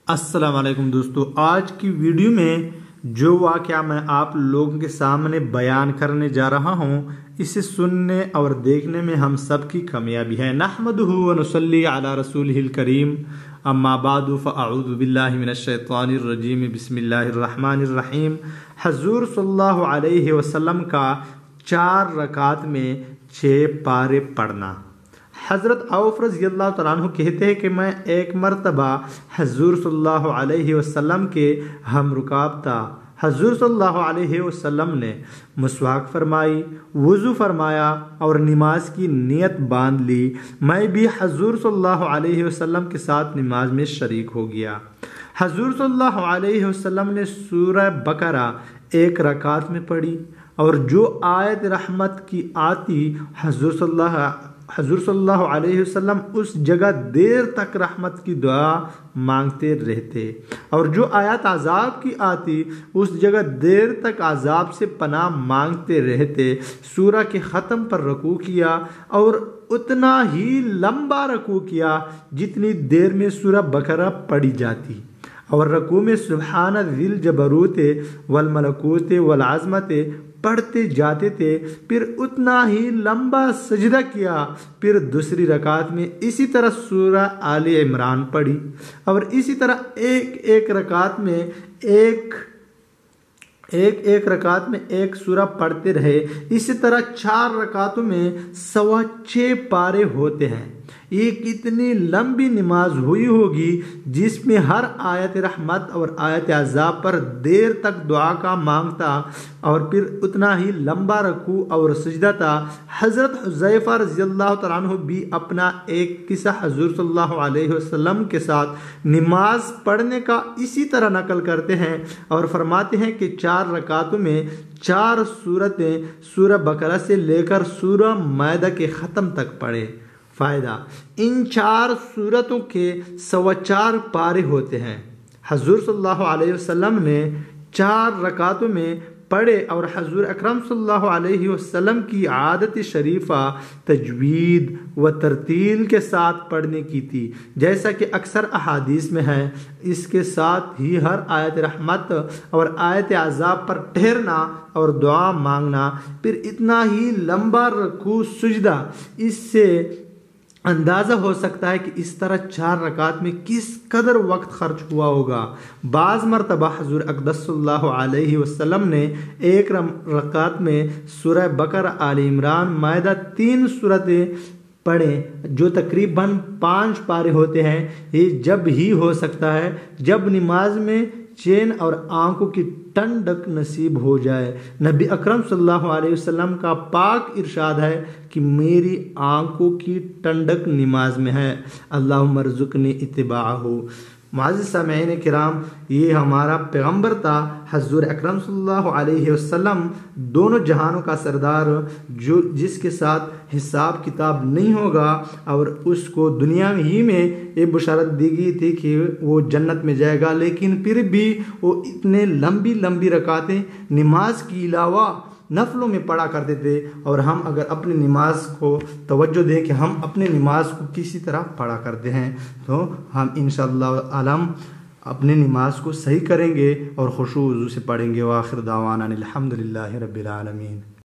السلام علیکم دوستو، آج کی ویڈیو میں جو واقعہ میں آپ لوگوں کے سامنے بیان کرنے جا رہا ہوں، اسے سننے اور دیکھنے میں ہم سب کی کامیابی ہے۔ نحمدہ ونصلی علی رسولہ الکریم، اما بعد فاعوذ باللہ من الشیطان الرجیم، بسم اللہ الرحمن الرحیم۔ حضور صلی اللہ علیہ وسلم کا 4 رکعت میں 6 پارے پڑھنا۔ حضرت عوف رضی اللہ تعالیٰ عنہ کہتے ہیں کہ میں ایک مرتبہ حضور صلی اللہ علیہ وسلم کے ہم رکاب تھا۔ حضور صلی اللہ علیہ وسلم نے مسواک فرمائی، وضو فرمایا اور نماز کی نیت باندھ لی۔ میں بھی حضور صلی اللہ علیہ وسلم کے ساتھ نماز میں شریک ہو گیا۔ حضور صلی اللہ علیہ وسلم نے سورہ بقرہ 1 رکعت میں پڑھی، اور جو آیت رحمت کی آتی حضور صلی اللہ علیہ وسلم اس جگہ دیر تک رحمت کی دعا مانگتے رہتے، اور جو آیات عذاب کی آتی اس جگہ دیر تک عذاب سے پناہ مانگتے رہتے۔ سورہ کے ختم پر رکوع کیا اور اتنا ہی لمبا رکوع کیا جتنی دیر میں سورہ بقرہ پڑھی جاتی، اور رکوع میں سبحان ذی الجبروت والملکوت والعظمت پڑھتے جاتے تھے۔ پھر اتنا ہی لمبا سجدہ کیا، پھر دوسری رکعت میں اسی طرح سورہ آل عمران پڑھی، اور اسی طرح ایک رکعت میں ایک سورہ پڑھتے رہے۔ اسی طرح 4 رکعتوں میں 6.25 پارے ہوتے ہیں۔ یہ کتنی لمبی نماز ہوئی ہوگی جس میں ہر آیت رحمت اور آیت عذاب پر دیر تک دعا کا مانگتا، اور پھر اتنا ہی لمبا رکوع اور سجدہ تھا۔ حضرت حذیفہ رضی اللہ تعالیٰ عنہ بھی اپنا ایک قصہ حضور صلی اللہ علیہ وسلم کے ساتھ نماز پڑھنے کا اسی طرح نقل کرتے ہیں، اور فرماتے ہیں کہ 4 رکعتوں میں 4 سورتیں سورہ بقرہ سے لے کر سورہ مائدہ کے ختم تک پڑھے۔ فائدہ: ان 4 سورتوں کے 4.25 پارے ہوتے ہیں۔ حضور صلی اللہ علیہ وسلم نے 4 رکعتوں میں پڑھے، اور حضور اکرم صلی اللہ علیہ وسلم کی عادت شریفہ تجوید و ترتیل کے ساتھ پڑھنے کی تھی، جیسا کہ اکثر احادیث میں ہے۔ اس کے ساتھ ہی ہر آیت رحمت اور آیت عذاب پر ٹھہرنا اور دعا مانگنا، پھر اتنا ہی لمبا رکوع سجدہ۔ اس سے اندازہ ہو سکتا ہے کہ اس طرح 4 رکعت میں کس قدر وقت خرچ ہوا ہوگا۔ بعض مرتبہ حضور اقدس صلی اللہ علیہ وسلم نے 1 رکعت میں سورہ بقرہ، آل عمران، مائدہ 3 سورتیں پڑھیں، جو تقریباً 5 پارے ہوتے ہیں۔ یہ جب ہی ہو سکتا ہے جب نماز میں چین اور آنکھوں کی ٹھنڈک نصیب ہو جائے۔ نبی اکرم صلی اللہ علیہ وسلم کا پاک ارشاد ہے کہ میری آنکھوں کی ٹھنڈک نماز میں ہے، اللہم ارزقنی اتباعہ۔ معزز سامعین کرام، یہ ہمارا پیغمبر تھا حضور اکرم صلی اللہ علیہ وسلم، دونوں جہانوں کا سردار، جس کے ساتھ حساب کتاب نہیں ہوگا، اور اس کو دنیا ہی میں یہ بشارت دی گئی تھی کہ وہ جنت میں جائے گا، لیکن پھر بھی وہ اتنے لمبی رکعتیں نماز کے علاوہ نفلوں میں پڑھا کرتے تھے۔ اور ہم اگر اپنی نماز کو توجہ دیں کہ ہم اپنی نماز کو کسی طرح پڑھا کرتے ہیں، تو ہم انشاءاللہ عالم اپنی نماز کو صحیح کریں گے اور خشوع و وضو سے پڑھیں گے۔ وآخر دعوانا الحمدللہ رب العالمین۔